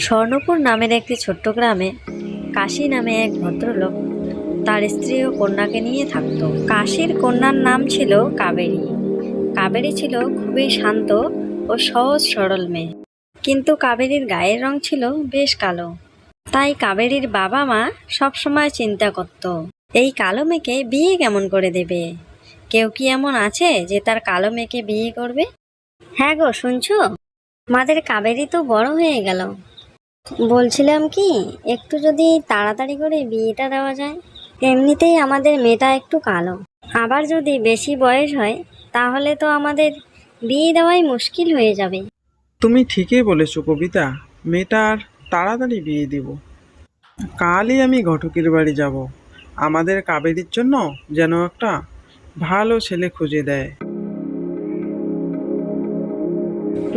স্বর্ণপুর নামের একটি ছোট্ট গ্রামে কাশী নামে এক ভদ্রলোক তার স্ত্রী ও কন্যাকে নিয়ে থাকত। কাশীর কন্যার নাম ছিল কাবেরী। কাবেরী ছিল খুবই শান্ত ও সহজ সরল মেয়ে, কিন্তু কাবেরীর গায়ের রং ছিল বেশ কালো। তাই কাবেরীর বাবা মা সবসময় চিন্তা করত, এই কালো মেয়েকে বিয়ে কেমন করে দেবে। কেউ কি এমন আছে যে তার কালো মেয়েকে বিয়ে করবে? হ্যাঁ গো, শুনছো? আমাদের কাবেরী তো বড় হয়ে গেল। বলছিলাম কি, একটু যদি তাড়াতাড়ি করে বিয়েটা দেওয়া যায়। এমনিতেই আমাদের মেয়েটা একটু কালো, আবার যদি বেশি বয়স হয় তাহলে তো আমাদের বিয়ে দেওয়াই মুশকিল হয়ে যাবে। তুমি ঠিকই বলেছো কবিতা, মেয়েটার তাড়াতাড়ি বিয়ে দিব। কালই আমি ঘটকের বাড়ি যাব, আমাদের কাবেরীর জন্য যেন একটা ভালো ছেলে খুঁজে দেয়।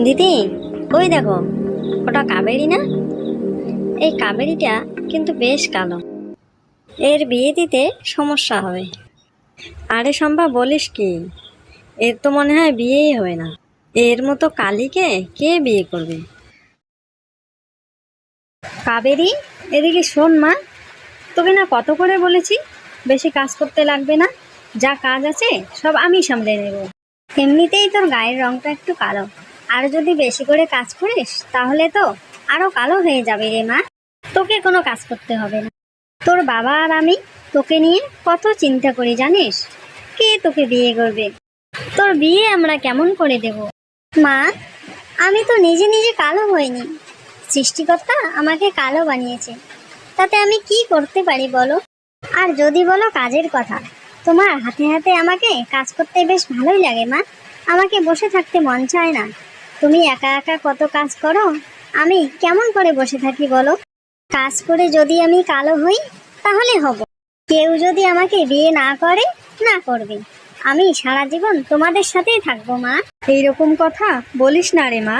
দিদি, ওই দেখো, ওটা কাবেরী না? এই কাবেরীটা কিন্তু বেশ কালো, এর বিয়ে দিতে সমস্যা হবে। আরে শম্পা, বলিস কি? এর তো মনে হয় বিয়েই হবে না। এর মতো কালীকে কে বিয়ে করবে? কাবেরী, এদিকে শোন মা, তোকে না কত করে বলেছি বেশি কাজ করতে লাগবে না, যা কাজ আছে সব আমি সামলে নেব। এমনিতেই তোর গায়ের রংটা একটু কালো, আর যদি বেশি করে কাজ করিস তাহলে তো আরো কালো হয়ে যাবে রে মা। তোকে কোনো কাজ করতে হবে না। তোর বাবা আর আমি তোকে নিয়ে কত চিন্তা করি জানিস। কে তোকে বিয়ে করবে? তোর বিয়ে আমরা কেমন করে দেব? মা, আমি তো নিজে নিজে কালো হইনি, সৃষ্টিকর্তা আমাকে কালো বানিয়েছে, তাতে আমি কি করতে পারি বলো? আর যদি বলো কাজের কথা, তোমার হাতে হাতে আমাকে কাজ করতে বেশ ভালোই লাগে মা। আমাকে বসে থাকতে মন চায় না। তুমি একা একা কত কাজ করো, আমি কেমন করে বসে থাকি বলো? কাজ করে যদি আমি কালো হই তাহলে হব, কেউ যদি আমাকে বিয়ে না করে, না করবে, আমি সারা জীবন তোমাদের সাথেই থাকবো মা। এইরকম কথা বলিস না রে মা,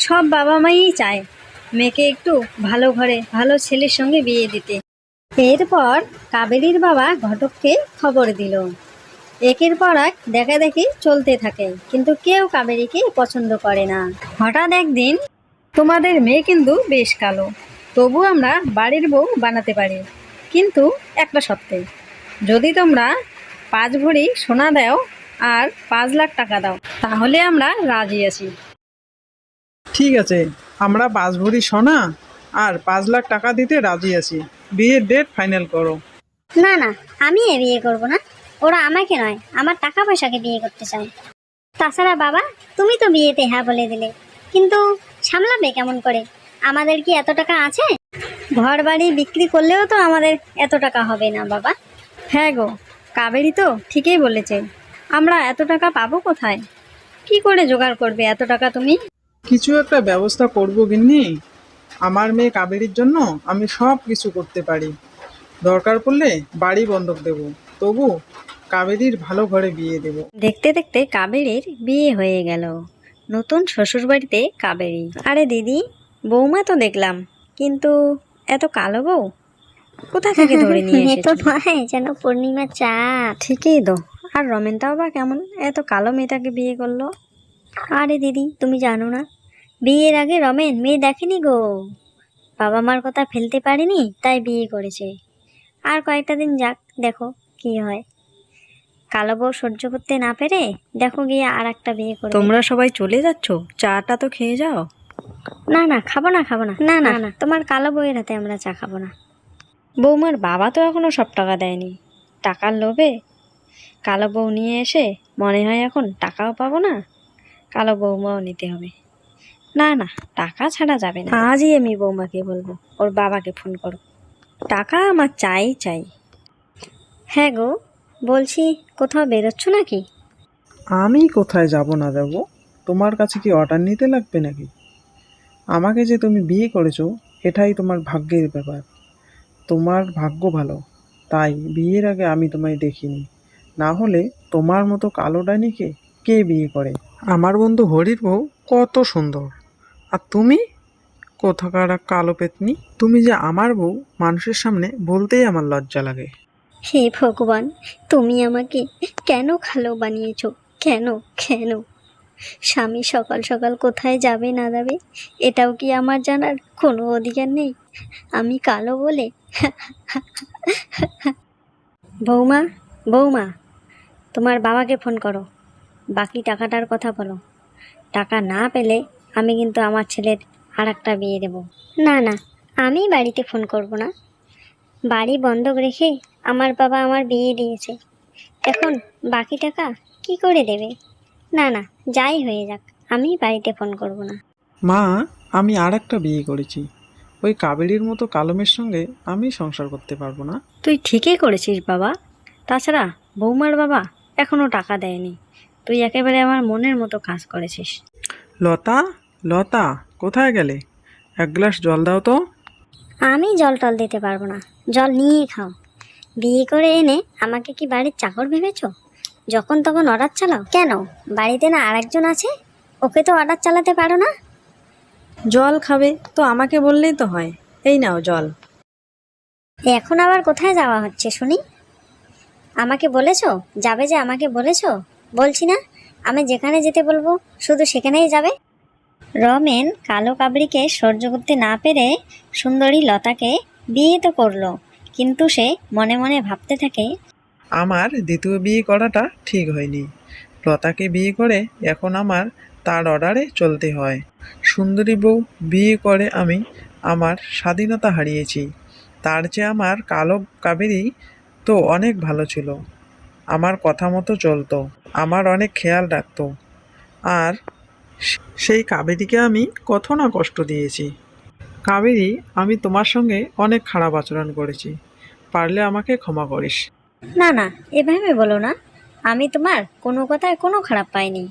সব বাবা মাই চায় মেয়েকে একটু ভালো ঘরে ভালো ছেলের সঙ্গে বিয়ে দিতে। এরপর কাবেরীর বাবা ঘটককে খবর দিল। একের পর এক দেখাদেখি চলতে থাকে, কিন্তু কেউ কাবেরীকে পছন্দ করে না। হঠাৎ একদিন, তোমাদের মেয়ে কিন্তু বেশ কালো, তবু আমরা বাড়ির বউ বানাতে পারি, কিন্তু একটা শর্তে, যদি তোমরা 5 ভরি সোনা দাও আর 5 লাখ টাকা দাও, তাহলে আমরা রাজি আছি। ঠিক আছে, আমরা 5 ভরি সোনা আর 5 লাখ টাকা দিতে রাজি আছি। বিয়ের ডেট ফাইনাল করো। না না, আমি এ বিয়ে করব না। ওরা আমাকে নয়, আমার টাকা পয়সাকে বিয়ে করতে চায়। তাছাড়া বাবা, তুমি তো বিয়েতে হ্যাঁ বলে দিলে, কিন্তু সামলাবে কেমন করে? আমাদের কি এত টাকা আছে? ঘর বাড়ি বিক্রি করলেও তো আমাদের এত টাকা হবে না বাবা। হ্যাঁ গো, কাবেরী তো ঠিকই বলেছে, আমরা এত টাকা পাবো কোথায়? কি করে জোগাড় করবে এত টাকা তুমি? কিছু একটা ব্যবস্থা করবো গিন্নি। আমার মেয়ে কাবেরীর জন্য আমি সব কিছু করতে পারি। দরকার পড়লে বাড়ি বন্ধক দেব, তবু কাবেরীর ভালো ঘরে বিয়ে দেব। দেখতে দেখতে কাবেরীর বিয়ে হয়ে গেল। নতুন শ্বশুর বাড়িতে কাবেরী। আরে দিদি, বৌমা তো দেখলাম, কিন্তু এত কালো বউ কোথা থেকে ধরে নিয়ে এ তো এসেছো? নয়, যেন পূর্ণিমা চাঁদ। ঠিকই তো। আর রমেনটাও বা কেমন, এত কালো মেয়েটাকে বিয়ে করলো? আরে দিদি, তুমি জানো না, বিয়ের আগে রমেন মেয়ে দেখেনি গো। বাবা মার কথা ফেলতে পারেনি, তাই বিয়ে করেছে। আর কয়েকটা দিন যাক, দেখো কি হয়। কালো বউ সহ্য করতে না পেরে দেখো গিয়ে আর একটা বিয়ে করবে। তোমরা সবাই চলে যাচ্ছ, চাটা তো খেয়ে যাও। না না, খাবো না খাবো না, না না না, তোমার কালো বউয়ের হাতে আমরা চা খাবো না। বৌমার বাবা তো এখনো সব টাকা দেয়নি, টাকার লোভে কালো বউ নিয়ে এসে মনে হয় এখন টাকাও পাবো না, কালো বৌমাও নিতে হবে। না না, টাকা ছাড়া যাবে না। আজই আমি বৌমাকে বলবো ওর বাবাকে ফোন করো, টাকা আমার চাই চাই। হ্যাঁ গো, বলছি কোথাও বেরোচ্ছ নাকি? আমি কোথায় যাব না যাব? তোমার কাছে কি অর্ডার নিতে লাগবে নাকি? আমাকে যে তুমি বিয়ে করেছো, এটাই তোমার ভাগ্যের ব্যাপার। তোমার ভাগ্য ভালো, তাই বিয়ের আগে আমি তোমায় দেখিনি। না হলে তোমার মতো কালো ডাইনিকে কে বিয়ে করে? আমার বন্ধু হরির বউ কত সুন্দর, আর তুমি কোথাকার এক কালো পেতনি। তুমি যে আমার বউ, মানুষের সামনে বলতেই আমার লজ্জা লাগে। হে ভগবান, তুমি আমাকে কেন কালো বানিয়েছো? কেন কেন? স্বামী সকাল সকাল কোথায় যাবে না যাবে এটাও কি আমার জানার কোনো অধিকার নেই? আমি কালো বলে? বৌমা, বৌমা, তোমার বাবাকে ফোন করো, বাকি টাকাটার কথা বলো। টাকা না পেলে আমি কিন্তু আমার ছেলের আর একটা বিয়ে দেব। না না, আমি বাড়িতে ফোন করব না। বাড়ি বন্ধক রেখে আমার বাবা আমার বিয়ে দিয়েছে, এখন বাকি টাকা কি করে দেবে? না না, যাই হয়ে যাক, আমি বাড়িতে ফোন করব না। মা, আমি আর একটা বিয়ে করেছি। ওই কাবেরীর মতো কালো মেয়ের সঙ্গে আমি সংসার করতে পারবো না। তুই ঠিকই করেছিস বাবা। তাছাড়া বৌমার বাবা এখনো টাকা দেয়নি। তুই একেবারে আমার মনের মতো কাজ করেছিস। লতা, লতা, কোথায় গেলে? এক গ্লাস জল দাও তো। আমি জল টল দিতে পারবো না, জল নিয়ে খাও। বিয়ে করে এনে আমাকে কি বাড়ির চাকর ভেবেছো? যখন তখন অর্ডার চালাও কেন? বাড়িতে না আরেকজন আছে, ওকে তো অর্ডার চালাতে পারো না? জল খাবে তো আমাকে বললেই তো হয়। এই নাও জল। এখন আবার কোথায় যাওয়া হচ্ছে শুনি? আমাকে বলেছো যাবে, যে আমাকে বলেছো? বলছি না আমি যেখানে যেতে বলবো শুধু সেখানেই যাবে। রমেন কালো কাবরিকে সহ্য করতে না পেরে সুন্দরী লতাকে বিয়ে তো করলো, কিন্তু সে মনে মনে ভাবতে থাকে, আমার দ্বিতীয় বিয়ে করাটা ঠিক হয়নি। লতাকে বিয়ে করে এখন আমার তার অর্ডারে চলতে হয়। সুন্দরী বউ বিয়ে করে আমি আমার স্বাধীনতা হারিয়েছি। তার চেয়ে আমার কালো কাবেরী তো অনেক ভালো ছিল। আমার কথা মতো চলতো, আমার অনেক খেয়াল রাখতো। আর সেই কাবেরীকে আমি কত না কষ্ট দিয়েছি। কাবেরী, আমি তোমার সঙ্গে অনেক খারাপ আচরণ করেছি, পারলে আমাকে ক্ষমা করিস। না না, এভাবে বলো না, আমি তোমার কোনো কথায় কোনো খারাপ পাইনি।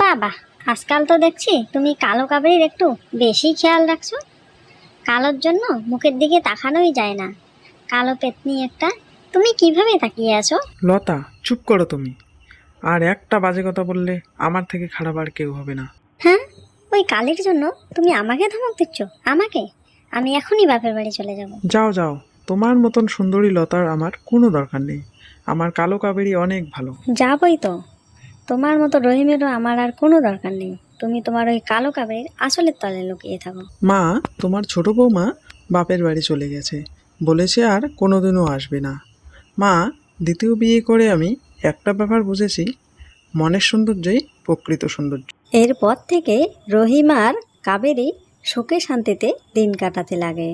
বাবা, আজকাল তো দেখছি তুমি কালো কাবেরীর একটু বেশি খেয়াল রাখছো। কালোর জন্য মুখের দিকে তাকানোই যায় না। কালো পেতনি একটা, তুমি কিভাবে তাকিয়ে আছো? লতা, চুপ করো তুমি। আর একটা বাজে কথা বললে আমার থেকে খারাপ আর কেউ হবে না। হ্যাঁ, ওই কালির জন্য তুমি আমাকে ধমক দিচ্ছ? আমাকে? আমি এখনই বাপের বাড়ি চলে যাব। যাও যাও, তোমার মতন সুন্দরী লতার আমার কোনো দরকার নেই। আমার কালো কাবেরী অনেক ভালো। যাবই তো, তোমার মতো রহিমেরও আমার আর কোনো দরকার নেই। তুমি তোমার ওই কালো কাবেরীর আসলের তলে লুকিয়ে থাকো। মা, তোমার ছোট বৌমা বাপের বাড়ি চলে গেছে, বলেছে আর কোনোদিনও আসবে না। মা, দ্বিতীয় বিয়ে করে আমি একটা ব্যাপার বুঝেছি, মনের সৌন্দর্যই প্রকৃত সৌন্দর্য। এরপর থেকে রহিম আর কাবেরী সুখে শান্তিতে দিন কাটাতে লাগে।